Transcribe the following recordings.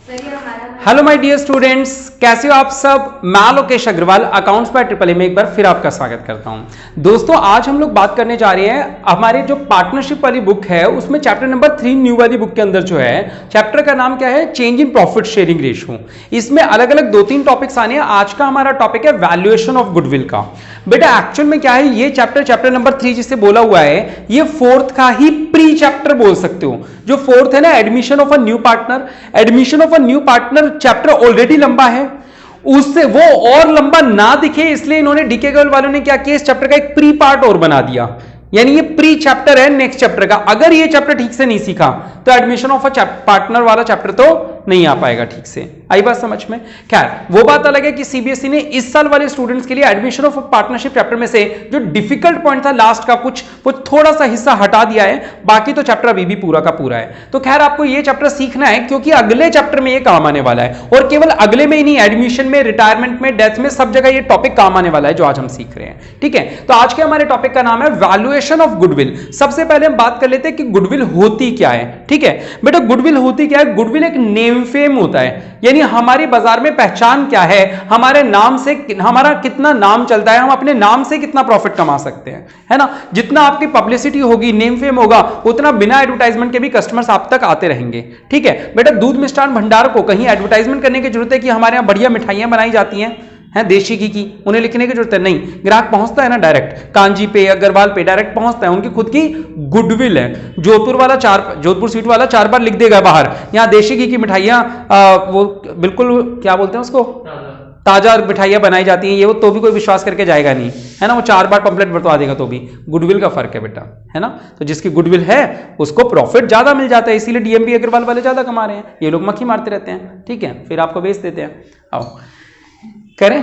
Hello my dear students, कैसे हो आप सब। मैं Lokesh Agrawal accounts by triple A में एक बार फिर आपका स्वागत करता हूं। दोस्तों, आज हम लोग बात करने जा रहे हैं हमारे जो पार्टनरशिप वाली बुक है उसमें चैप्टर नंबर 3 न्यू वाली बुक के अंदर जो है चैप्टर का नाम क्या है, change in profit sharing ratio. इसमें अलग अलग 2-3 टॉपिक्स आने हैं। आज का हमारा टॉपिक है वैल्यूएशन ऑफ गुडविल का। बेटा एक्चुअल में क्या है, ये चैप्टर नंबर 3 जिसे बोला हुआ है, ये फोर्थ का ही प्री चैप्टर बोल सकते हो। जो फोर्थ है ना, admission of a new partner, admission of a new partner chapter already लंबा है, उससे वो और लंबा ना दिखे इसलिए इन्होंने डीके गर्ल वालों ने क्या किया, इस चैप्टर का एक प्री पार्ट और बना दिया। यानी ये प्री चैप्टर है नेक्स्ट चैप्टर का। अगर ये चैप्टर ठीक से नहीं सीखा तो एडमिशन ऑफ अ पार्टनर वाला चैप्टर तो नहीं आ पाएगा ठीक से। आई बात समझ में। खैर, वो बात अलग है कि सीबीएसई ने इस साल वाले स्टूडेंट्स के लिए एडमिशन ऑफ पार्टनरशिप चैप्टर में से जो डिफिकल्ट पॉइंट था लास्ट का, कुछ वो थोड़ा सा हिस्सा हटा दिया है, बाकी तो चैप्टर अभी भी पूरा का पूरा है। तो खैर, आपको ये चैप्टर सीखना है क्योंकि अगले चैप्टर में ये काम आने वाला है। और केवल अगले में ही नहीं, एडमिशन में, रिटायरमेंट में, डेथ में, सब जगह ये टॉपिक काम आने वाला है जो आज हम सीख रहे हैं। ठीक है, तो आज के हमारे टॉपिक का नाम है वैल्यूएशन ऑफ गुडविल। सबसे पहले हम बात कर लेते हैं कि गुडविल होती क्या है। ठीक है बेटा, गुडविल होती क्या है। गुडविल एक नेम फेम होता है, यानी हमारी बाजार में पहचान क्या है, हमारे नाम से हमारा कितना नाम चलता है, हम अपने नाम से कितना प्रॉफिट कमा सकते हैं, है ना। जितना आपकी पब्लिसिटी होगी, नेम फेम होगा, उतना बिना एडवर्टाइजमेंट के भी कस्टमर्स आप तक आते रहेंगे। ठीक है बेटा, दूध मिष्ठान भंडार को कहीं एडवर्टाइजमेंट करने की जरूरत है कि हमारे यहां बढ़िया मिठाइयां बनाई जाती हैं, देशी घी की, उन्हें लिखने की जरूरत है नहीं। ग्राहक पहुंचता है ना डायरेक्ट, कांजी पे, अग्रवाल पे डायरेक्ट पहुंचता है। उनकी खुद की गुडविल है। जोधपुर स्वीट वाला 4 बार लिख देगा बाहर, यहाँ देशी घी की मिठाइयां, वो बिल्कुल क्या बोलते हैं उसको, ताजा मिठाइयां बनाई जाती हैं, ये वो तो भी कोई विश्वास करके जाएगा नहीं, है ना। वो 4 बार पंपलेट बंटवा देगा तो भी। गुडविल का फर्क है बेटा, है ना। तो जिसकी गुडविल है उसको प्रॉफिट ज्यादा मिल जाता है, इसीलिए डीएमबी अग्रवाल वाले ज्यादा कमा रहे हैं, ये लोग मक्खी मारते रहते हैं। ठीक है, फिर आपको बेच देते हैं। आओ करें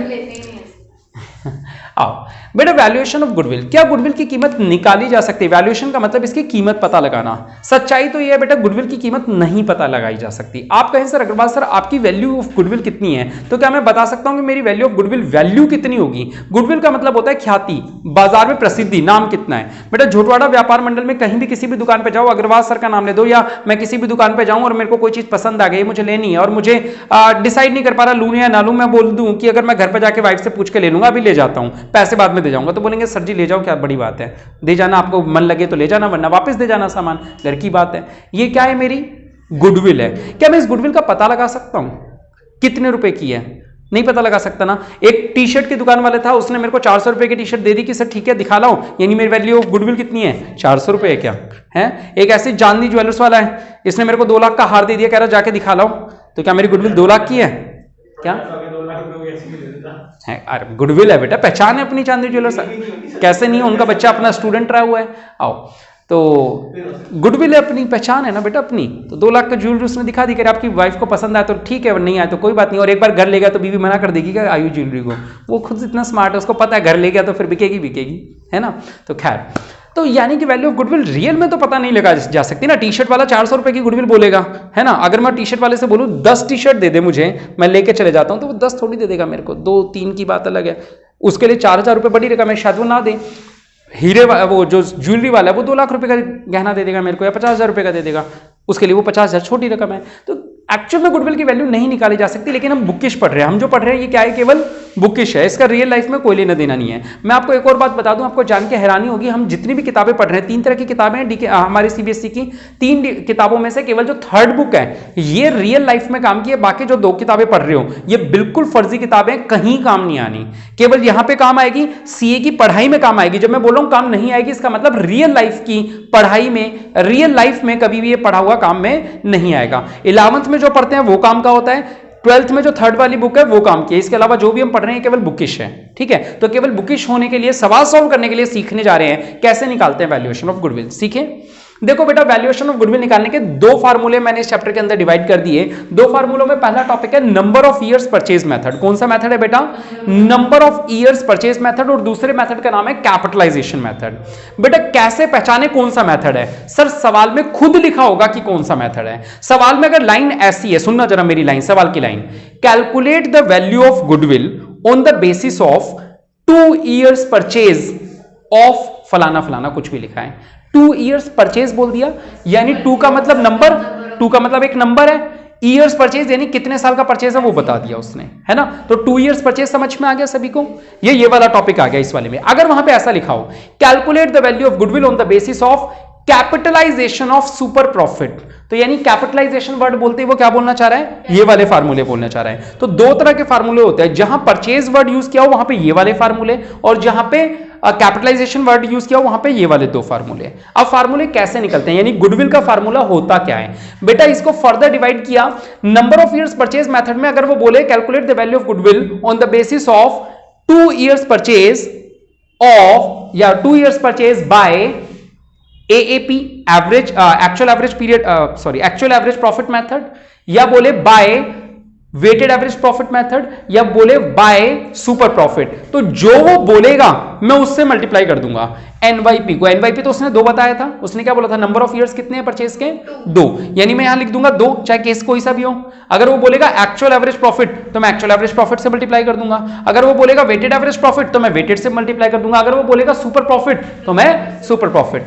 आओ बेटा, वैल्यूएशन ऑफ गुडविल। क्या गुडविल की कीमत निकाली जा सकती है? वैल्यूएशन का मतलब इसकी कीमत पता लगाना। सच्चाई तो यह है बेटा, गुडविल की कीमत नहीं पता लगाई जा सकती। आप कहें सर अग्रवाल सर आपकी वैल्यू ऑफ गुडविल कितनी है, तो क्या मैं बता सकता हूं कि मेरी वैल्यू ऑफ गुडविल वैल्यू कितनी होगी? गुडविल का मतलब होता है ख्याति, बाजार में प्रसिद्धि, नाम कितना है। बेटा, झोटवाड़ा व्यापार मंडल में कहीं भी किसी भी दुकान पर जाओ, अग्रवाल सर का नाम ले दो, या मैं किसी भी दुकान पर जाऊं और मेरे को कोई चीज पसंद आ गई, मुझे लेनी है और मुझे डिसाइड नहीं कर पा रहा लूं या ना लूं, मैं बोल दूं कि अगर मैं घर पर जाके वाइफ से पूछ के ले लूंगा, अभी ले जाता हूं, पैसे बाद में दे जाऊंगा, तो बोलेंगे सर जी ले जाओ, क्या बड़ी बात है, दे जाना, आपको मन लगे तो ले जाना, वरना वापस दे जाना सामान, घर की बात है। ये क्या है, मेरी गुडविल है। क्या मैं इस गुडविल का पता लगा सकता हूं कितने रुपए की है? नहीं पता लगा सकता ना। एक टी शर्ट की दुकान वाले था, उसने मेरे को 400 रुपए की टी शर्ट दे दी कि सर ठीक है दिखा लाओ, यानी मेरी वैल्यू ऑफ गुडविल कितनी है, 400 रुपए है। क्या है? एक ऐसे चांदनी ज्वेलर्स वाला है, इसने मेरे को 2 लाख का हार दे दिया, कह रहा जाके दिखा लाओ, तो क्या मेरी गुडविल 2 लाख की है? क्या है? अरे गुडविल है बेटा, पहचान है अपनी चांदनी ज्वेलर्स। कैसे नहीं है, उनका बच्चा अपना स्टूडेंट रहा हुआ है। आओ, तो गुडविल है, अपनी पहचान है ना बेटा अपनी। तो 2 लाख का ज्वेलरी उसने दिखा दी, कि आपकी वाइफ को पसंद आया तो ठीक है, नहीं आया तो कोई बात नहीं। और एक बार घर ले गया तो बीवी मना कर देगी क्या आयु ज्वेलरी को? वो खुद इतना स्मार्ट है, उसको पता है घर ले गया तो फिर बिकेगी, है ना। तो खैर, तो यानी कि वैल्यू ऑफ गुडविल रियल में तो पता नहीं लगा जा सकती ना। टी शर्ट वाला 400 रुपए की गुडविल बोलेगा, है ना। अगर मैं टी शर्ट वाले से बोलूं 10 टी शर्ट दे दे मुझे, मैं लेके चले जाता हूं, तो वो 10 थोड़ी दे देगा मेरे को, 2-3 की बात अलग है। उसके लिए 4000 रुपए बड़ी रकम है, शायद वो ना दे। हीरे वो जो ज्वेलरी वाला है वो 2 लाख रुपए का गहना दे देगा मेरे को, या 50,000 रुपए का दे देगा, उसके लिए वो 50,000 छोटी रकम है। तो एक्चुअल में गुडविल की वैल्यू नहीं निकाली जा सकती, लेकिन हम बुकिश पढ़ रहे हैं। हम जो पढ़ रहे हैं ये क्या है, केवल बुकिश है, इसका रियल लाइफ में कोई लेना देना नहीं है। मैं आपको एक और बात बता दूं, आपको जान के हैरानी होगी, हम जितनी भी किताबें पढ़ रहे हैं, 3 तरह की किताबें हैं हमारी सीबीएसई की। 3 किताबों में से केवल जो 3rd बुक है ये रियल लाइफ में काम की है, बाकी जो 2 किताबें पढ़ रहे हो ये बिल्कुल फर्जी किताबें, कहीं काम नहीं आनी। केवल यहां पर काम आएगी, सीए की पढ़ाई में काम आएगी। जब मैं बोल रहा हूं काम नहीं आएगी, इसका मतलब रियल लाइफ की पढ़ाई में, रियल लाइफ में कभी भी ये पढ़ा हुआ काम में नहीं आएगा। 11th में जो पढ़ते हैं वो काम का होता है, 12th में जो 3rd वाली बुक है वो काम की है। इसके अलावा जो भी हम पढ़ रहे हैं केवल बुकिश है। ठीक है, तो केवल बुकिश होने के लिए, सवाल सॉल्व करने के लिए सीखने जा रहे हैं कैसे निकालते हैं वैल्यूएशन ऑफ गुडविल। सीखें। देखो बेटा, वैल्यूएशन ऑफ गुडविल निकालने के 2 फार्मूले मैंने इस चैप्टर के अंदर डिवाइड कर दिए। 2 फार्मूलों में पहला टॉपिक है number of years purchase method. कौन सा मेथड है बेटा? Number of years purchase method. और दूसरे मेथड का नाम है कैपिटलाइजेशन मेथड। बेटा, कैसे पहचाने कौन सा मेथड है? सर सवाल में खुद लिखा होगा कि कौन सा मेथड है। सवाल में अगर लाइन ऐसी है, सुनना जरा मेरी लाइन, सवाल की line, calculate the value of goodwill on the basis of 2 years purchase of फलाना फलाना, कुछ भी लिखा है। 2 ईयर्स परचेज बोल दिया, यानी 2 का मतलब नंबर, 2 का मतलब एक नंबर है, ईयर्स परचेज यानी कितने साल का परचेज है वो बता दिया उसने, है ना। तो 2 ईयर्स परचेज समझ में आ गया सभी को। ये वाला टॉपिक आ गया इस वाले में। अगर वहां पे ऐसा लिखा हो calculate the value of goodwill on the basis of capitalisation of super profit, तो यानी कैपिटलाइजेशन वर्ड बोलते ही वो क्या बोलना चाह रहा है, ये वाले फार्मूले बोलना चाह रहा है। तो दो तरह के फार्मूले होते हैं, जहां परचेज वर्ड यूज किया हो वहां पे ये वाले फार्मूले, और जहां पे कैपिटलाइजेशन वर्ड यूज किया हो वहां पे ये वाले दो फार्मूले। अब फार्मूले कैसे निकलते हैं, यानी गुडविल का फार्मूला होता क्या है बेटा, इसको फर्दर डिवाइड किया number of years purchase method में। अगर वो बोले calculate the value of goodwill on the basis of 2 years purchase of या 2 years purchase by AAP average actual average period actual average profit method, या बोले by weighted average profit method, या बोले by super profit, तो जो वो बोलेगा मैं उससे मल्टीप्लाई कर दूंगा NYP को। NYP तो उसने 2 बताया था, उसने क्या बोला था, नंबर ऑफ ईयर्स कितने हैं परचेज के 2, यानी मैं यहां लिख दूंगा 2, चाहे केस कोई सा भी हो। अगर वो बोलेगा एक्चुअल एवरेज प्रॉफिट तो मैं एक्चुअल एवरेज प्रॉफिट से मल्टीप्लाई कर दूंगा। अगर वो बोलेगा वेटेड एवरेज प्रॉफिट तो मैं वेटेड से मल्टीप्लाई कर दूंगा। अगर वो बोलेगा सुपर प्रॉफिट तो मैं सुपर प्रॉफिट,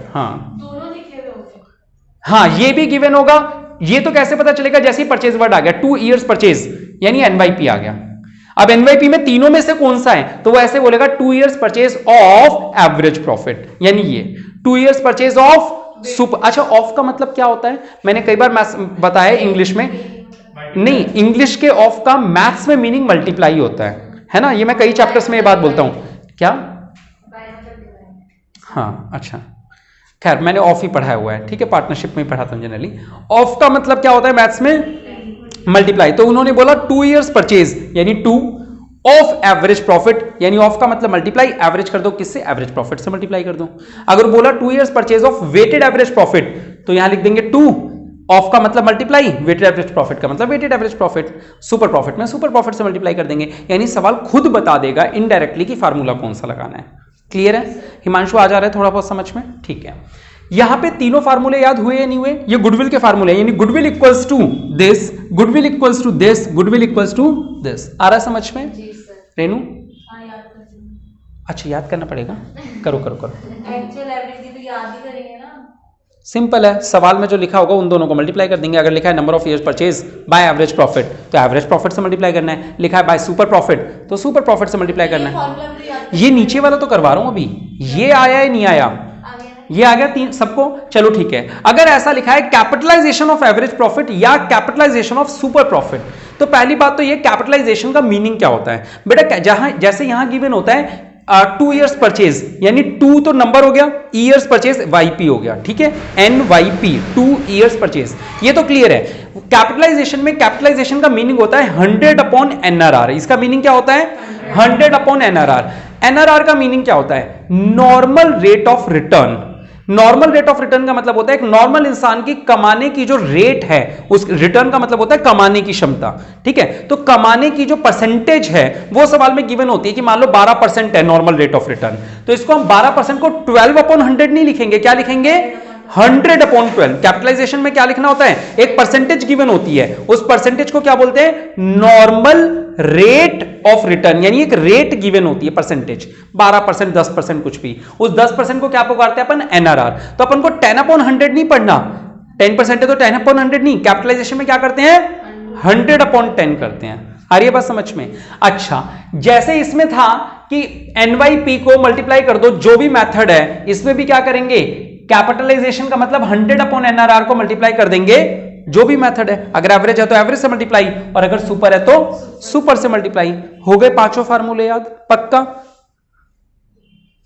हाँ ये भी गिवन होगा। ये तो कैसे पता चलेगा, जैसे ही परचेज वर्ड आ गया 2 ईयर्स परचेज यानी NYP आ गया। अब NYP में तीनों में से कौन सा है, तो वो ऐसे बोलेगा 2 years purchase of average profit, यानी ये 2 ईयर्स परचेज ऑफ सुपर। अच्छा ऑफ का मतलब क्या होता है, मैंने कई बार बताया इंग्लिश में, नहीं इंग्लिश के ऑफ का मैथ्स में मीनिंग मल्टीप्लाई होता है ना। ये मैं कई चैप्टर्स में ये बात बोलता हूं क्या, हाँ अच्छा खैर मैंने ऑफ ही पढ़ाया हुआ है, ठीक है, पार्टनरशिप में ही पढ़ाता हूं जनरली। ऑफ का मतलब क्या होता है मैथ्स में, मल्टीप्लाई। तो उन्होंने बोला 2 ईयर्स परचेज यानी 2 ऑफ एवरेज प्रॉफिट, यानी ऑफ का मतलब मल्टीप्लाई, एवरेज कर दो किससे, एवरेज प्रॉफिट से मल्टीप्लाई कर दो। अगर बोला 2 years purchase of weighted average profit तो यहां लिख देंगे 2, ऑफ का मतलब मल्टीप्लाई, वेटेड एवरेज प्रॉफिट का मतलब weighted average profit, super profit में सुपर प्रॉफिट से मल्टीप्लाई कर देंगे। यानी सवाल खुद बता देगा इनडायरेक्टली कि फार्मूला कौन सा लगाना है। क्लियर है, हिमांशु आ जा रहा है थोड़ा बहुत समझ में, ठीक है। यहां पे तीनों फार्मूले याद हुए या नहीं हुए, ये गुडविल के फार्मूले, यानी goodwill equals to this, goodwill equals to this, goodwill equals to this. आ रहा समझ में रेनू? अच्छा याद करना पड़ेगा, करो करो करो। एक्चुअल एवरेज की तो याद ही करेंगे ना, सिंपल है, सवाल में जो लिखा होगा उन दोनों को मल्टीप्लाई कर देंगे। अगर लिखा है number of years purchase by average profit तो एवरेज प्रॉफिट से मल्टीप्लाई करना है, लिखा है बाय सुपर प्रॉफिट तो सुपर प्रॉफिट से मल्टीप्लाई करना है। ये नीचे वाला तो करवा रहा हूं अभी, ये आया है नहीं आया, ये आ गया तीन सबको, चलो ठीक है। अगर ऐसा लिखा है कैपिटलाइजेशन ऑफ एवरेज प्रॉफिट या कैपिटलाइजेशन ऑफ सुपर प्रॉफिट, तो पहली बात तो ये कैपिटलाइजेशन का मीनिंग क्या होता है बेटा, जहां जैसे यहां गिवन होता है 2 ईयर्स परचेज यानी 2 तो नंबर हो गया, ईयर्स परचेज YP हो गया, ठीक है, NYP 2 ईयर्स परचेज, ये तो क्लियर है। कैपिटलाइजेशन में कैपिटलाइजेशन का मीनिंग होता है 100 अपॉन NRR। इसका मीनिंग क्या होता है, 100 अपॉन NRR। NRR का मीनिंग क्या होता है, normal rate of return. Normal rate of return का मतलब होता है एक नॉर्मल इंसान की कमाने की जो रेट है, उस रिटर्न का मतलब होता है कमाने की क्षमता, ठीक है। तो कमाने की जो परसेंटेज है वो सवाल में गिवन होती है कि मान लो 12% है नॉर्मल रेट ऑफ रिटर्न, तो इसको हम 12% को 12 अपॉन 100 नहीं लिखेंगे, क्या लिखेंगे 100 अपॉन 12। कैपिटलाइजेशन में क्या लिखना होता है, एक परसेंटेज गिवन होती है, उस परसेंटेज को क्या बोलते हैं, नॉर्मल रेट ऑफ रिटर्न, यानी एक रेट गिवन होती है परसेंटेज, 12% 10% कुछ भी, उस 10% को क्या पुकारते हैं अपन, NRR। तो अपन को 10 अपॉन 100 नहीं पढ़ना, 10% है तो 10 अपॉन 100 नहीं, कैपिटलाइजेशन में क्या करते हैं 100 अपॉन 10 करते हैं। आ रही है बात समझ में? अच्छा जैसे इसमें था कि NYP को मल्टीप्लाई कर दो, जो भी मेथड है इसमें भी क्या करेंगे, कैपिटलाइजेशन का मतलब 100 अपॉन NRR को मल्टीप्लाई कर देंगे, जो भी मेथड है। अगर एवरेज है तो एवरेज से मल्टीप्लाई, और अगर सुपर है तो सुपर से मल्टीप्लाई। हो गए पांचों फार्मूले याद, पक्का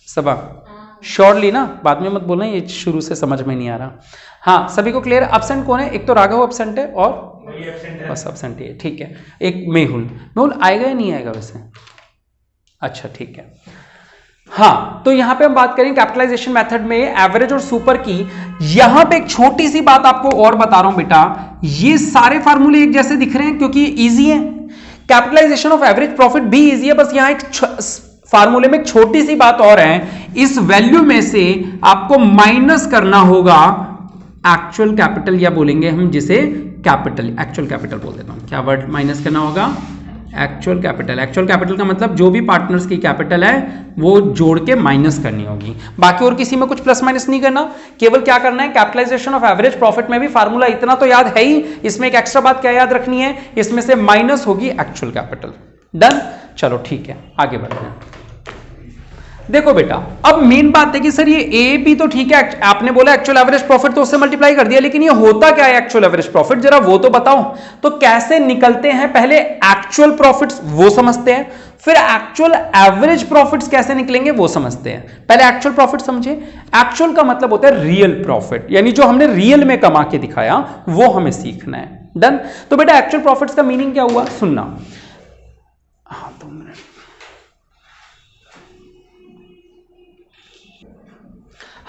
सबा श्योरली ना, बाद में मत बोलना ये शुरू से समझ में नहीं आ रहा। हाँ सभी को क्लियर? एब्सेंट कौन है, एक तो राघव एब्सेंट है और बस एब्सेंट है, ठीक है। एक मेहुल आएगा या नहीं आएगा वैसे? अच्छा ठीक है। हाँ तो यहां पे हम बात करें कैपिटलाइजेशन मेथड में एवरेज और सुपर की। यहां पे एक छोटी सी बात आपको और बता रहा हूं बेटा, ये सारे फार्मूले एक जैसे दिख रहे हैं क्योंकि इजी है। कैपिटलाइजेशन ऑफ एवरेज प्रॉफिट भी इजी है, बस यहां एक फार्मूले में एक छोटी सी बात और है, इस वैल्यू में से आपको माइनस करना होगा एक्चुअल कैपिटल, या बोलेंगे हम जिसे कैपिटल, एक्चुअल कैपिटल बोल देता हूं, क्या वर्ड माइनस करना होगा, एक्चुअल कैपिटल का मतलब जो भी पार्टनर्स की कैपिटल है वो जोड़ के माइनस करनी होगी, बाकी और किसी में कुछ प्लस माइनस नहीं करना, केवल क्या करना है कैपिटलाइजेशन ऑफ एवरेज प्रॉफिट में भी फार्मूला इतना तो याद है ही, इसमें एक एक्स्ट्रा बात क्या याद रखनी है, इसमें से माइनस होगी एक्चुअल कैपिटल। डन, चलो ठीक है आगे बढ़ते हैं। देखो बेटा अब मेन बात है कि सर ये ए बी तो ठीक है, आपने बोला एक्चुअल एवरेज प्रॉफिट तो उससे मल्टीप्लाई कर दिया, लेकिन ये होता क्या है एक्चुअल एवरेज प्रॉफिट, जरा वो तो बताओ। तो कैसे निकलते हैं, पहले एक्चुअल प्रॉफिट्स वो समझते हैं, फिर एक्चुअल एवरेज प्रॉफिट्स कैसे निकलेंगे वो समझते हैं। पहले एक्चुअल प्रॉफिट समझे। एक्चुअल का मतलब होता है रियल प्रॉफिट, यानी जो हमने रियल में कमा के दिखाया वो हमें सीखना है। डन। तो बेटा एक्चुअल प्रॉफिट्स का मीनिंग क्या हुआ, सुनना। हाँ 2 मिनट।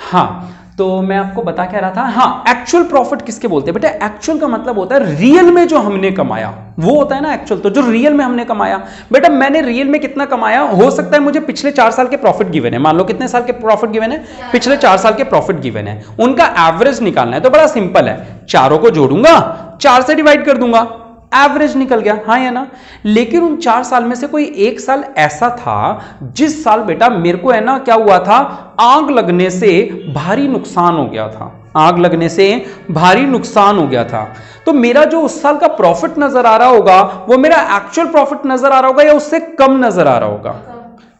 हाँ तो मैं आपको बता क्या रहा था, हाँ एक्चुअल प्रॉफिट किसके बोलते हैं बेटा, एक्चुअल का मतलब होता है रियल में जो हमने कमाया वो होता है ना एक्चुअल, तो जो रियल में हमने कमाया। बेटा मैंने रियल में कितना कमाया, हो सकता है मुझे पिछले 4 साल के प्रॉफिट गिवन है, मान लो कितने साल के प्रॉफिट गिवन है, पिछले 4 साल के प्रॉफिट गिवन है, उनका एवरेज निकालना है। तो बड़ा सिंपल है, चारों को जोड़ूंगा, 4 से डिवाइड कर दूंगा, एवरेज निकल गया, हाँ या ना। लेकिन उन 4 साल में से कोई एक साल ऐसा था जिस साल बेटा मेरे को है ना क्या हुआ था, आग लगने से भारी नुकसान हो गया था, आग लगने से भारी नुकसान हो गया था। तो मेरा जो उस साल का प्रॉफिट नजर आ रहा होगा वो मेरा एक्चुअल प्रॉफिट नजर आ रहा होगा या उससे कम नजर आ रहा होगा,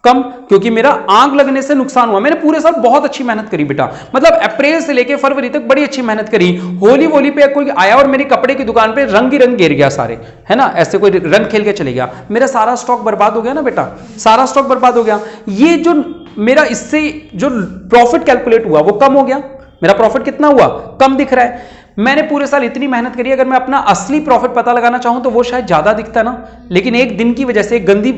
कम, क्योंकि मेरा आग लगने से नुकसान हुआ। मैंने पूरे साल बहुत अच्छी मेहनत करी बेटा, मतलब अप्रैल से लेके फरवरी तक बड़ी अच्छी मेहनत करी, होली वोली पे कोई आया और मेरी कपड़े की दुकान पे रंग ही रंग गिर गया सारे, है ना, ऐसे कोई रंग खेल के चले गया, मेरा सारा स्टॉक बर्बाद हो गया ना बेटा, सारा स्टॉक बर्बाद हो गया। ये जो मेरा इससे जो प्रॉफिट कैलकुलेट हुआ वो कम हो गया, मेरा प्रॉफिट कितना हुआ, कम दिख रहा है। मैंने पूरे साल इतनी मेहनत करी, अगर मैं अपना असली प्रॉफिट पता लगाना चाहूं तो वो शायद ज्यादा दिखता ना, लेकिन एक दिन की वजह से, एक गंदी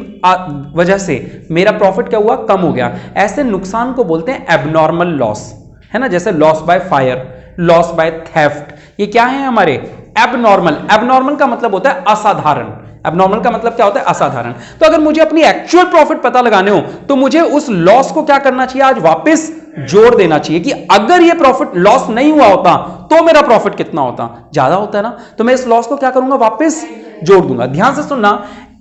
वजह से मेरा प्रॉफिट क्या हुआ, कम हो गया। ऐसे नुकसान को बोलते हैं एबनॉर्मल लॉस, है ना, जैसे loss by fire, loss by theft, ये क्या है हमारे एबनॉर्मल। एबनॉर्मल का मतलब होता है असाधारण, एबनॉर्मल का मतलब क्या होता है, असाधारण। तो अगर मुझे अपनी एक्चुअल प्रॉफिट पता लगाने हो तो मुझे उस लॉस को क्या करना चाहिए, आज वापस जोड़ देना चाहिए कि अगर ये प्रॉफिट लॉस नहीं हुआ होता तो मेरा प्रॉफिट कितना होता, ज्यादा होता है ना, तो मैं इस लॉस को क्या करूंगा, वापस जोड़ दूंगा। ध्यान से सुनना,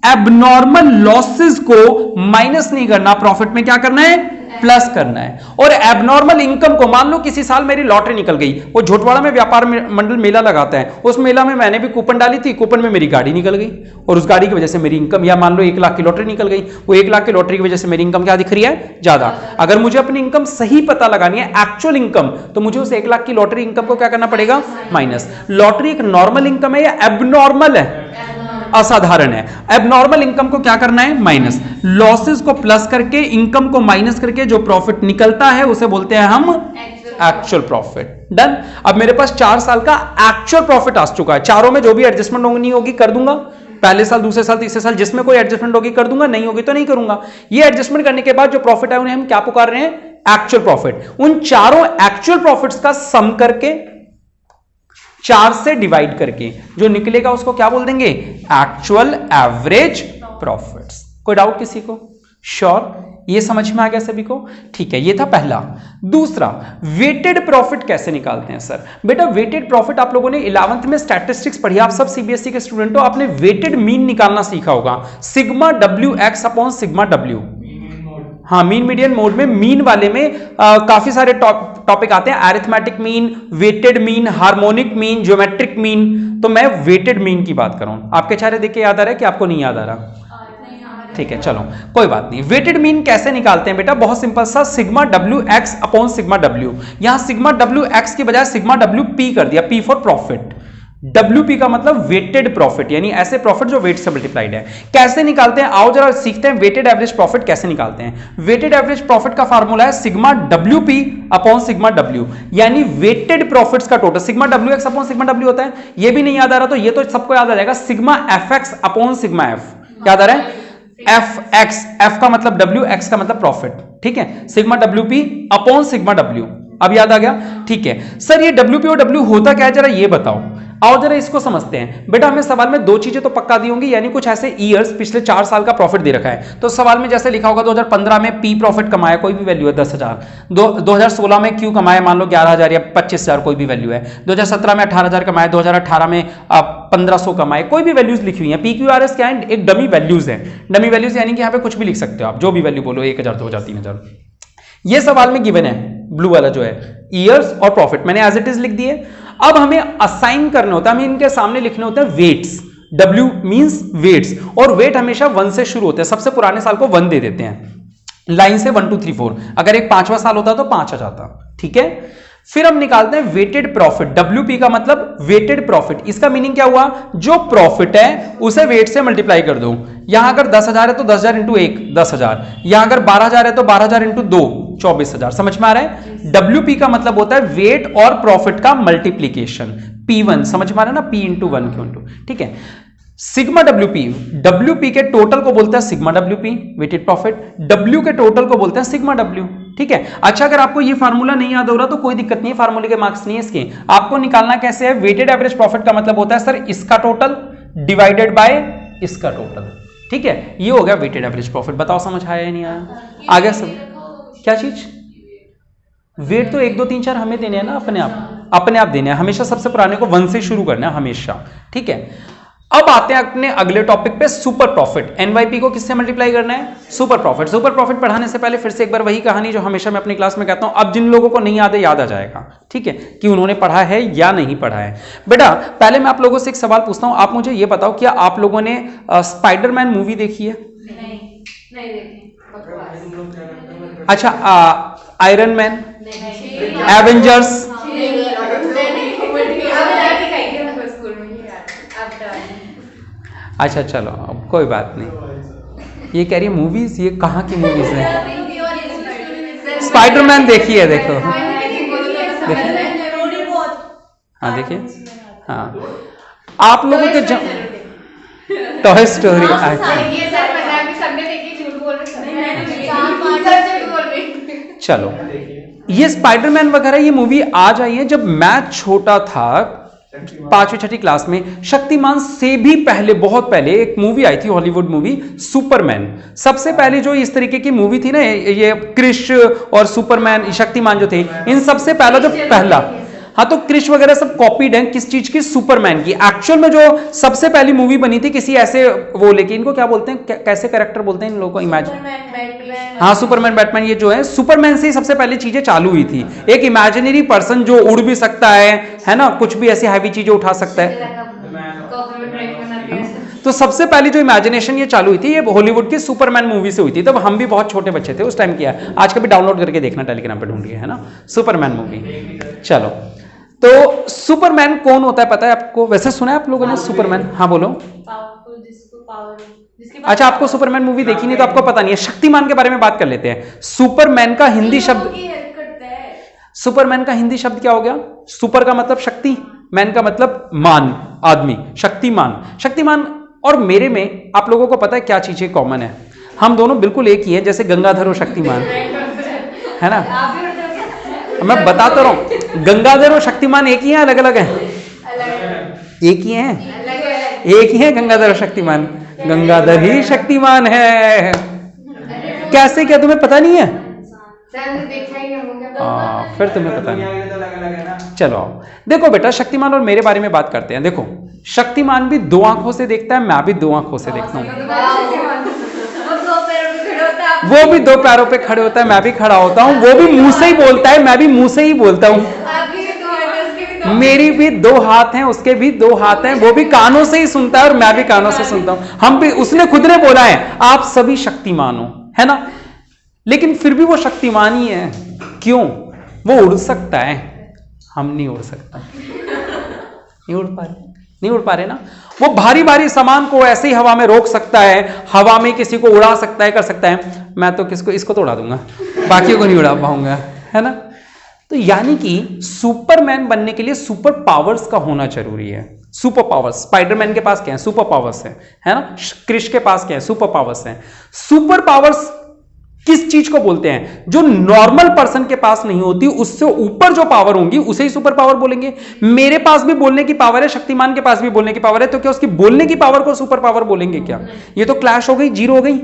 एबनॉर्मल लॉसेस को माइनस नहीं करना, प्रॉफिट में क्या करना है, प्लस करना है। और एबनॉर्मल इनकम को, मान लो किसी साल मेरी लॉटरी निकल गई, वो झोटवाड़ा में व्यापार मंडल मेला लगाता है, उस मेला में मैंने भी कूपन डाली थी, कूपन में मेरी गाड़ी निकल गई और उस गाड़ी की वजह से मेरी इनकम, या मान लो 1 लाख की लॉटरी निकल गई, वो 1 लाख की लॉटरी की वजह से मेरी इनकम क्या दिख रही है, ज्यादा। अगर मुझे अपनी इनकम सही पता लगानी है, एक्चुअल इनकम, तो मुझे उस 1 लाख की लॉटरी इनकम को क्या करना पड़ेगा, माइनस। लॉटरी एक नॉर्मल इनकम है या एबनॉर्मल है, असाधारण है। एबनॉर्मल इनकम को क्या करना है, माइनस। लॉसेस को प्लस करके, इनकम को माइनस करके जो प्रॉफिट निकलता है उसे बोलते हैं हम एक्चुअल प्रॉफिट। डन। अब मेरे पास 4 साल का एक्चुअल प्रॉफिट आ चुका है, चारों में जो भी एडजस्टमेंट होनी होगी कर दूंगा, पहले साल, दूसरे साल, तीसरे साल, जिसमें कोई एडजस्टमेंट होगी कर दूंगा, नहीं होगी तो नहीं करूंगा। ये एडजस्टमेंट करने के बाद जो प्रॉफिट है उन्हें हम क्या पुकार रहे हैं, एक्चुअल प्रॉफिट। उन चारों एक्चुअल प्रॉफिट्स का सम करके, 4 से डिवाइड करके जो निकलेगा उसको क्या बोल देंगे, एक्चुअल एवरेज प्रॉफिट्स। कोई डाउट किसी को, श्योर, ये समझ में आ गया सभी को, ठीक है, ये था पहला। दूसरा, वेटेड प्रॉफिट कैसे निकालते हैं सर। बेटा वेटेड प्रॉफिट आप लोगों ने 11th में स्टैटिस्टिक्स पढ़ी, आप सब सीबीएसई के स्टूडेंट हो, आपने वेटेड मीन निकालना सीखा होगा, sigma W X upon sigma W. हाँ, मीन मीडियन मोड में, मीन वाले में काफी सारे टॉपिक आते हैं, arithmetic mean, weighted mean, harmonic mean, geometric mean. तो मैं वेटेड मीन की बात कर रहा हूं। आपके चेहरे देख के याद आ रहा है कि आपको नहीं याद आ रहा, ठीक है, चलो कोई बात नहीं। वेटेड मीन कैसे निकालते हैं बेटा, बहुत सिंपल सा, sigma W X upon sigma W. यहां सिग्मा डब्ल्यू एक्स की बजाय सिग्मा डब्ल्यू पी कर दिया, पी फॉर प्रॉफिट। WP का मतलब वेटेड प्रॉफिट, यानी ऐसे प्रॉफिट जो वेट से मल्टीप्लाइड है। कैसे निकालते हैं, आओ जरा सीखते हैं वेटेड एवरेज प्रॉफिट कैसे निकालते हैं। वेटेड एवरेज प्रॉफिट का फार्मूला है sigma WP upon sigma W, यानी वेटेड प्रॉफिट्स का total. Sigma WX upon sigma W होता है, ये भी नहीं याद आ रहा तो ये तो सबको याद आ जाएगा, sigma FX upon sigma F। याद आ रहा है, FX, F का मतलब W, X का मतलब प्रॉफिट, ठीक है, sigma WP upon sigma W। अब याद आ गया, ठीक है सर। ये WP और W होता क्या है, जरा ये बताओ। आओ जरा इसको समझते हैं। बेटा हमें सवाल में दो चीजें तो पक्का दी होंगी, यानी कुछ ऐसे ईयर्स पिछले 4 साल का प्रॉफिट दे रखा है। तो सवाल में जैसे लिखा होगा 2015 में पी प्रॉफिट कमाया, कोई भी वैल्यू है 10,000। 2016 में क्यू कमाया, मान लो 11,000 या 25,000, कोई भी वैल्यू है। 2017 में 18,000 कमाया, 2018 में 1500 कमाए, कोई भी वैल्यूज लिखी हुई है। पी क्यू आर एस क्या है? एक डमी वैल्यूज है। डमी वैल्यूज यानी कि यहाँ पे कुछ भी लिख सकते हो आप, जो भी वैल्यू बोलो, 1,000, 2,000, 3,000। ये सवाल में गिवन है, ब्लू वाला जो है ईयर्स और प्रॉफिट मैंने एज इट इज लिख दिए। अब हमें असाइन करने होता है, हमें इनके सामने लिखने होते हैं वेट्स। W मींस वेट्स, और वेट हमेशा 1 से शुरू होते हैं। सबसे पुराने साल को 1 दे देते हैं लाइन से, 1 2 3 4। अगर एक 5वां साल होता तो 5 आ जाता। ठीक है, फिर हम निकालते हैं वेटेड प्रॉफिट। WP का मतलब वेटेड प्रॉफिट। इसका मीनिंग क्या हुआ? जो प्रॉफिट है उसे वेट से मल्टीप्लाई कर दो। यहां अगर 10,000 है तो 10,000 इंटू 1 10,000, यहां अगर 12,000 है तो 12,000 इंटू 2 24,000। समझ में आ रहा है? WP का मतलब होता है वेट और प्रॉफिट का मल्टीप्लीकेशन। P1 समझ में आ रहा है ना? P इंटू 1 क्यों इंटू, ठीक है। सिग्मा WP के टोटल को बोलते हैं sigma WP weighted profit, W के टोटल को बोलते हैं सिग्मा W। ठीक है। अच्छा, अगर आपको ये फार्मूला नहीं याद हो रहा तो कोई दिक्कत नहीं है, फार्मूले के मार्क्स नहीं है इसके। आपको निकालना कैसे है? वेटेड एवरेज प्रॉफिट का मतलब होता है सर इसका टोटल डिवाइडेड बाय इसका टोटल। ठीक है, ये हो गया वेटेड एवरेज प्रॉफिट। बताओ समझ आया या नहीं आया? आ गया सब? क्या चीज? वेट तो 1 2 3 4 हमें देने हैं ना, अपने आप देने हैं। हमेशा सबसे पुराने को 1 से शुरू करना है हमेशा। ठीक है, अब आते हैं अपने अगले टॉपिक पे, सुपर प्रॉफिट। एनवाईपी को किससे मल्टीप्लाई करना है? Super profit. सुपर प्रॉफिट पढ़ाने से पहले फिर से एक बार वही कहानी जो हमेशा मैं अपनी क्लास में कहता हूं, अब जिन लोगों को नहीं याद है याद आ जाएगा। ठीक है, कि उन्होंने पढ़ा है या नहीं पढ़ा है। बेटा पहले मैं आप लोगों से एक सवाल पूछता हूं, आप मुझे ये बताओ, क्या आप लोगों ने स्पाइडरमैन मूवी देखी है? नहीं देखी, बकवास। अच्छा, आयरन मैन, एवेंजर्स, अच्छा चलो अब कोई बात नहीं। ये कह रही है मूवीज, ये कहाँ की मूवीज है? स्पाइडरमैन देखी है? देखो हाँ देखिए, हाँ आप लोगों के टॉय स्टोरी। चलो, ये स्पाइडरमैन वगैरह ये मूवी आज आई है। जब मैं छोटा था 5वीं 6वीं क्लास में, शक्तिमान से भी पहले, बहुत पहले एक मूवी आई थी, हॉलीवुड मूवी सुपरमैन। सबसे पहले जो इस तरीके की मूवी थी ना, ये क्रिश और सुपरमैन, शक्तिमान जो थे, इन सबसे पहला जो पहला, हाँ तो क्रिश वगैरह सब कॉपीड हैं किस चीज की? सुपरमैन की। एक्चुअल में जो सबसे पहली मूवी बनी थी किसी ऐसे वो, लेकिन इनको क्या बोलते हैं, कैसे कैरेक्टर बोलते हैं इन लोगों को? इमेजिन, हाँ सुपरमैन, बैटमैन, ये जो है सुपरमैन से ही सबसे पहले चीजें चालू हुई थी। एक इमेजिनरी पर्सन जो उड़ भी सकता है ना, कुछ भी ऐसी हैवी चीजें उठा सकता है। तो सबसे पहली जो इमेजिनेशन ये चालू हुई थी, ये हॉलीवुड की सुपरमैन मूवी से हुई थी। तब हम भी बहुत छोटे बच्चे थे उस टाइम किया। आज कभी डाउनलोड करके देखना, टेलीग्राम पे ढूंढिए, है ना, सुपरमैन मूवी। चलो, तो सुपरमैन कौन होता है पता है आपको? वैसे सुना है आप लोगों ने सुपरमैन? हाँ बोलो। अच्छा, आपको सुपरमैन मूवी देखी नहीं तो आपको पता नहीं है। शक्तिमान के बारे में बात कर लेते हैं। सुपरमैन का हिंदी शब्द, सुपरमैन का हिंदी शब्द क्या हो गया? सुपर का मतलब शक्ति, मैन का मतलब मान, आदमी, शक्तिमान। शक्तिमान और मेरे में आप लोगों को पता है क्या चीजें कॉमन है? हम दोनों बिल्कुल एक ही है, जैसे गंगाधर और शक्तिमान, है ना। मैं बताता रहा हूं, गंगाधर और शक्तिमान एक ही है, अलग अलग है? एक ही है, एक ही है गंगाधर और शक्तिमान। गंगाधर ही शक्तिमान है। कैसे, क्या तुम्हें पता नहीं है? फिर तुम्हें पता नहीं। चलो देखो बेटा, शक्तिमान और मेरे बारे में बात करते हैं। देखो, शक्तिमान भी 2 आंखों से देखता है, मैं भी 2 आंखों से देखता हूँ। वो भी 2 पैरों पे खड़े होता है, मैं भी खड़ा होता हूँ। वो भी मुंह से ही बोलता है, मैं भी मुंह से ही बोलता हूँ। मेरी भी 2 हाथ हैं, उसके भी 2 हाथ हैं। वो भी कानों से ही सुनता है और मैं भी कानों से सुनता हूं। हम भी, उसने खुद ने बोला है आप सभी शक्तिमान हो, है ना। लेकिन फिर भी वो शक्तिमान ही है। क्यों? वो उड़ सकता है, हम नहीं उड़ सकता। नहीं उड़ पा रहे ना। वो भारी भारी सामान को ऐसे ही हवा में रोक सकता है, हवा में किसी को उड़ा सकता है, कर सकता है। मैं तो इसको तो उड़ा दूंगा, बाकी को नहीं उड़ा पाऊंगा, है ना। तो यानी कि सुपरमैन बनने के लिए सुपर पावर्स का होना जरूरी है। सुपर पावर्स, स्पाइडरमैन के पास क्या है? सुपर पावर्स है ना। क्रिश के पास क्या है? सुपर पावर्स है। सुपर पावर्स किस चीज को बोलते हैं? जो नॉर्मल पर्सन के पास नहीं होती, उससे ऊपर जो पावर होंगी उसे ही सुपर पावर बोलेंगे। मेरे पास भी बोलने की पावर है, शक्तिमान के पास भी बोलने की पावर है, तो क्या उसकी बोलने की पावर को सुपर पावर बोलेंगे क्या? ये तो क्लैश हो गई, जीरो हो गई।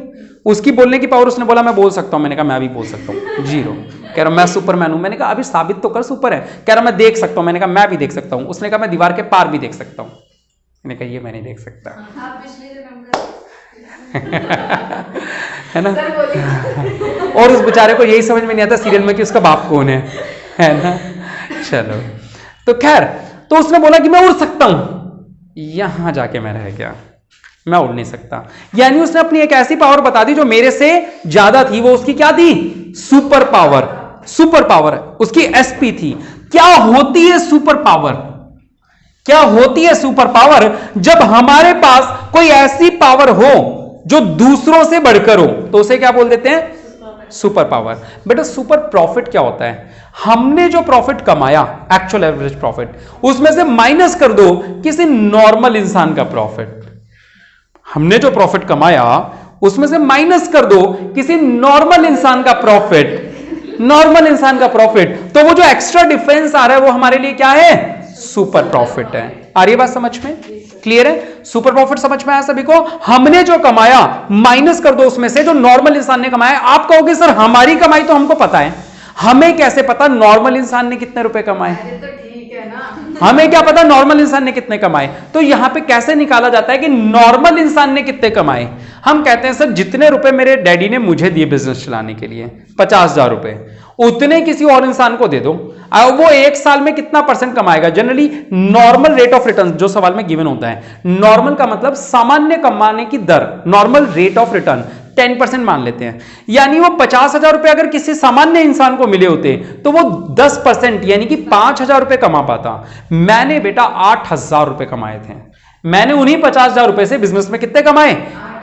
उसकी बोलने की पावर, उसने बोला मैं बोल सकता हूं, मैंने कहा मैं भी बोल सकता हूं, जीरो। कह रहा मैं सुपरमैन हूं, मैंने कहा अभी साबित तो कर सुपर है। कह रहा मैं देख सकता हूं, मैंने कहा मैं भी देख सकता हूं। उसने कहा मैं दीवार के पार भी देख सकता हूं, मैंने कहा ये मैं नहीं देख सकता। आप पिछले जन्म का है ना? सर बोलिए। और उस बेचारे को यही समझ में नहीं आता सीरियल में कि उसका बाप कौन है ना? चलो, तो खैर, तो उसने बोला कि मैं उड़ सकता हूं। यहां जाके मैं रह गया, मैं उड़ नहीं सकता। यानी उसने अपनी एक ऐसी पावर बता दी जो मेरे से ज्यादा थी। वो उसकी क्या थी? Super power. सुपर पावर उसकी एसपी थी। क्या होती है सुपर पावर? क्या होती है सुपर पावर? जब हमारे पास कोई ऐसी पावर हो जो दूसरों से बढ़कर हो, तो उसे क्या बोल देते हैं? Super power. बेटा सुपर प्रॉफिट क्या होता है? हमने जो प्रॉफिट कमाया, एक्चुअल एवरेज प्रॉफिट, उसमें से माइनस कर दो किसी नॉर्मल इंसान का प्रॉफिट। हमने जो प्रॉफिट कमाया उसमें से माइनस कर दो किसी नॉर्मल इंसान का प्रॉफिट, नॉर्मल इंसान का प्रॉफिट, तो वो जो एक्स्ट्रा डिफरेंस आ रहा है वो हमारे लिए क्या है? सुपर प्रॉफिट है। आ रही है बात समझ में? क्लियर है? सुपर प्रॉफिट समझ में आया सभी को? हमने जो कमाया माइनस कर दो उसमें से जो नॉर्मल इंसान ने कमाया। आप कहोगे सर हमारी कमाई तो हमको पता है, हमें कैसे पता नॉर्मल इंसान ने कितने रुपए कमाए? अरे तो ठीक है ना, हमें क्या पता नॉर्मल इंसान ने कितने कमाए? तो यहां पे कैसे निकाला जाता है कि नॉर्मल इंसान ने कितने कमाए? हम कहते हैं सर जितने रुपए मेरे डैडी ने मुझे दिए बिजनेस चलाने के लिए, 50,000 रुपए, उतने किसी और इंसान को दे दो, वो एक साल में कितना परसेंट कमाएगा? Generally normal rate of return जो सवाल में गिवन होता है, नॉर्मल का मतलब सामान्य कमाने की दर, नॉर्मल रेट ऑफ रिटर्न 10% मान लेते हैं। यानी वो 50,000 रुपए अगर किसी सामान्य इंसान को मिले होते तो वो 10% यानी कि 5,000 रुपए कमा पाता। मैंने बेटा 8,000 रुपए कमाए थे। मैंने उन्हीं 50,000 रुपए से बिजनेस में कितने कमाए?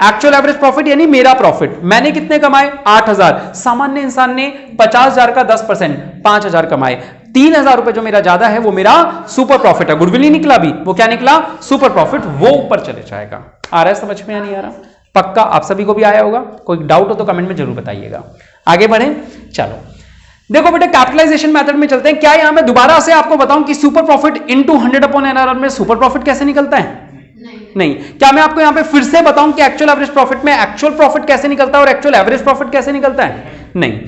एक्चुअल एवरेज प्रॉफिट यानी मेरा प्रॉफिट मैंने कितने कमाए? 8,000। सामान्य इंसान ने 50,000 का 10% 5,000 कमाए। 3,000 रुपए जो मेरा ज्यादा है वो मेरा सुपर प्रॉफिट है। गुडविल नहीं निकला भी, वो क्या निकला? Super profit. वो ऊपर चले जाएगा। आ रहा है समझ में या नहीं आ रहा? पक्का आप सभी को भी आया होगा? कोई डाउट हो तो कमेंट में जरूर बताइएगा। आगे बढ़े, चलो देखो बेटा कैपिटलाइजेशन मेथड में चलते हैं। क्या यहां मैं दोबारा से आपको बताऊं कि सुपर प्रॉफिट इनटू 100/NRR में सुपर प्रॉफिट कैसे निकलता है? नहीं। क्या मैं आपको यहां पे फिर से बताऊं कि एक्चुअल एवरेज प्रॉफिट में एक्चुअल प्रॉफिट कैसे निकलता है और एक्चुअल एवरेज प्रॉफिट कैसे निकलता है? नहीं।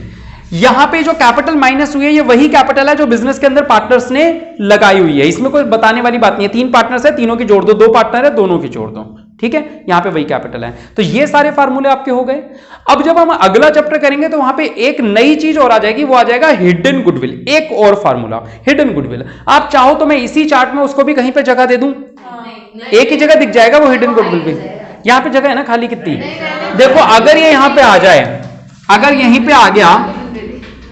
यहां पे जो कैपिटल माइनस हुई है ये वही कैपिटल है जो बिजनेस के अंदर पार्टनर्स ने लगाई हुई है। इसमें कोई बताने वाली बात नहीं है। 3 पार्टनर्स है, तीनों की जोड़ दो, 2 पार्टनर है, दोनों की जोड़ दो। ठीक है, यहां पे वही कैपिटल है। तो ये सारे फार्मूले आपके हो गए। अब जब हम अगला चैप्टर करेंगे तो वहां पे एक नई चीज और आ जाएगी, वो आ जाएगा हिडन गुडविल। एक और फार्मूला हिडन गुडविल। आप चाहो तो मैं इसी चार्ट में उसको भी कहीं पे जगह दे दूं, एक ही जगह दिख जाएगा वो हिडन गुडविल भी। यहां पे जगह है ना खाली कितनी? देखो अगर ये यहां पे आ जाए, अगर यहीं पे आ गया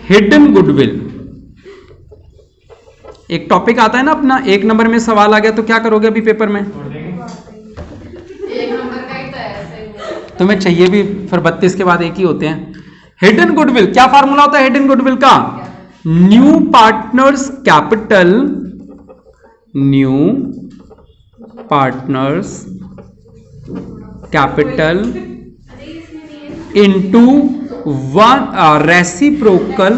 हिडन गुडविल, एक टॉपिक आता है ना अपना, 1 नंबर में सवाल आ गया तो क्या करोगे अभी पेपर में? 1 नंबर का ही तो ऐसे ही तुम्हें चाहिए भी फिर 32 के बाद एक ही होते हैं। हिडन गुडविल क्या फार्मूला होता है हिडन गुडविल का? New partners capital, new partners capital into one reciprocal,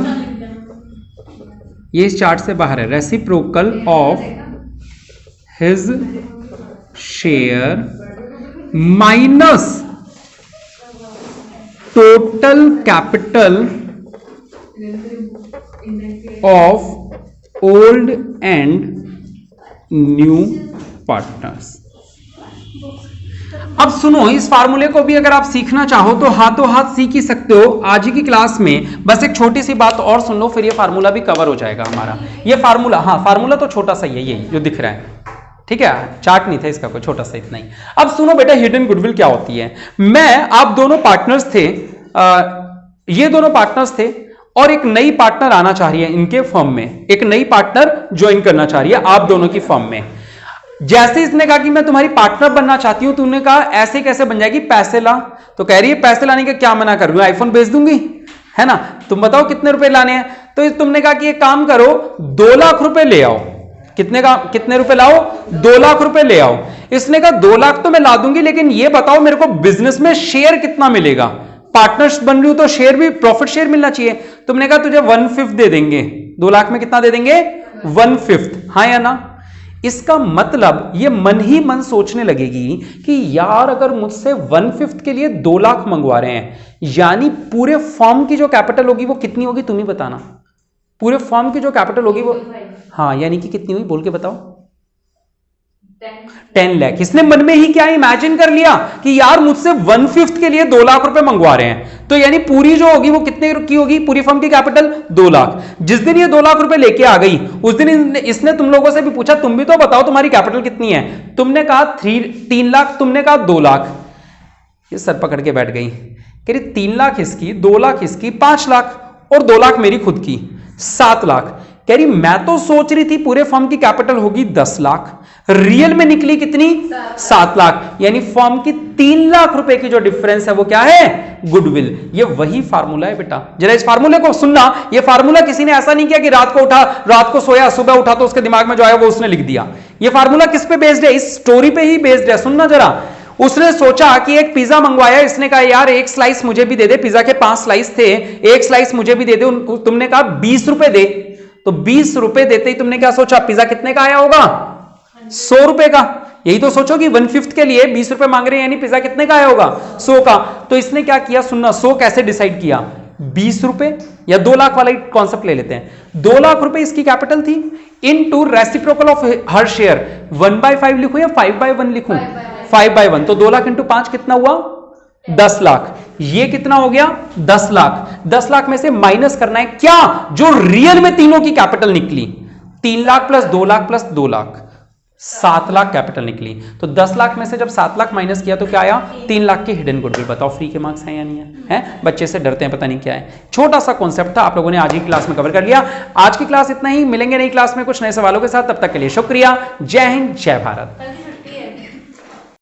ये इस चार्ट से बाहर है, reciprocal of his share minus total capital of old and new partners. अब सुनो, इस फार्मूले को भी अगर आप सीखना चाहो तो हाथों हाथ सीख ही सकते हो आज ही की क्लास में। बस एक छोटी सी बात और सुन लो, फिर ये फार्मूला भी कवर हो जाएगा हमारा। ये फार्मूला, हाँ फार्मूला तो छोटा सा ही है, यही जो दिख रहा है, ठीक है, चार्ट नहीं था इसका कोई, छोटा सा इतना ही। अब सुनो बेटा हिडन गुडविल क्या होती है। आप दोनों पार्टनर्स थे, ये दोनों पार्टनर्स थे और एक नई पार्टनर आना चाह रही है इनके फर्म में, एक नई पार्टनर ज्वाइन करना चाह रही है आप दोनों की फर्म में। जैसे इसने कहा कि मैं तुम्हारी पार्टनर बनना चाहती हूं, तुमने कहा ऐसे कैसे बन जाएगी, पैसे ला। तो कह रही है पैसे लाने का क्या मना कर रही हूं, आईफोन बेच दूंगी, है ना, तुम बताओ कितने रुपए लाने हैं। तो तुमने कहा कि एक काम करो 2 लाख रुपए ले आओ। कितने रुपए लाओ? 2 लाख रुपए ले आओ। इसने कहा 2 लाख तो मैं ला दूंगी, लेकिन ये बताओ मेरे को बिजनेस में शेयर कितना मिलेगा। पार्टनर्स बन रही हो तो शेयर भी, प्रॉफिट शेयर मिलना चाहिए। तुमने कहा तुझे 1/5 दे देंगे, 2 लाख में कितना दे देंगे? 1/5, हाँ या ना? इसका मतलब ये मन ही मन सोचने लगेगी कि यार अगर मुझसे 1/5 के लिए 2 लाख मंगवा रहे हैं, यानी पूरे फॉर्म की जो कैपिटल होगी वो कितनी होगी, तुम ही बताना। पूरे फॉर्म की जो कैपिटल होगी वो, हाँ, यानी कि कितनी हुई, बोल के बताओ। 10 लाख। इसने मन में ही क्या इमेजिन कर लिया कि यार मुझसे 1/5 के लिए 2 लाख रुपए मंगवा रहे हैं, तो यानी पूरी जो होगी वो कितने की होगी, पूरी फर्म की कैपिटल 2 लाख। जिस दिन ये 2 लाख रुपए लेके आ गई उस दिन इसने तुम लोगों से भी पूछा तुम भी तो बताओ तुम्हारी कैपिटल कितनी है। तुमने कहा 3 लाख, तुमने कहा 2 लाख। ये सर पकड़ के बैठ गई, कह रही 3 लाख इसकी, 2 लाख इसकी, 5 लाख और 2 लाख मेरी खुद की, 7 लाख। कह रही मैं तो सोच रही थी पूरे फर्म की कैपिटल होगी 10 लाख, रियल में निकली कितनी, 7 लाख। यानी फर्म की 3 लाख रुपए की जो डिफरेंस है वो क्या है, गुडविल। ये वही फार्मूला है बेटा, जरा इस फार्मूले को सुनना। ये फार्मूला किसी ने ऐसा नहीं किया कि रात को उठा, रात को सोया, सुबह उठा तो उसके दिमाग में जो आया वो उसने लिख दिया। ये फार्मूला किस पे बेस्ड है, इस स्टोरी पे ही बेस्ड है। सुनना जरा, उसने सोचा कि एक पिज्जा मंगवाया, इसने कहा यार 1 स्लाइस मुझे भी दे दे, पिज्जा के 5 स्लाइस थे, 1 स्लाइस मुझे भी दे दे। तुमने कहा 20 रुपए दे, तो 20 रुपए देते ही तुमने क्या सोचा, पिज्जा कितने का आया होगा, 100 रुपए का। यही तो सोचो कि 1/5 के लिए 20 रुपए मांग रहे हैं, यानी पिज्जा कितने का आया होगा, 100 का। तो इसने क्या किया, सुनना, 100 कैसे डिसाइड किया, 20 रुपए या 2 लाख वाला कॉन्सेप्ट ले लेते हैं। 2 लाख रुपए इसकी कैपिटल थी, into reciprocal of her share 1/5 लिखूं या 5/1 लिखूं, 5/1। तो 2 लाख इंटू 5 कितना हुआ, 10 लाख। ये कितना हो गया, 10 लाख। 10 लाख में से माइनस करना है क्या, जो रियल में तीनों की कैपिटल निकली, 3 lakh plus 2 lakh plus 2 lakh, 7 lakh capital निकली। तो 10 लाख में से जब 7 लाख माइनस किया तो क्या आया, 3 लाख की हिडन गुडविल। बताओ फ्री के मार्क्स हैं या नहीं है? हैं? बच्चे से डरते हैं, पता नहीं क्या है। छोटा सा कॉन्सेप्ट था, आप लोगों ने आज की क्लास में कवर कर लिया। आज की क्लास इतना ही, मिलेंगे नई क्लास में कुछ नए सवालों के साथ, तब तक के लिए शुक्रिया। जय हिंद, जय भारत।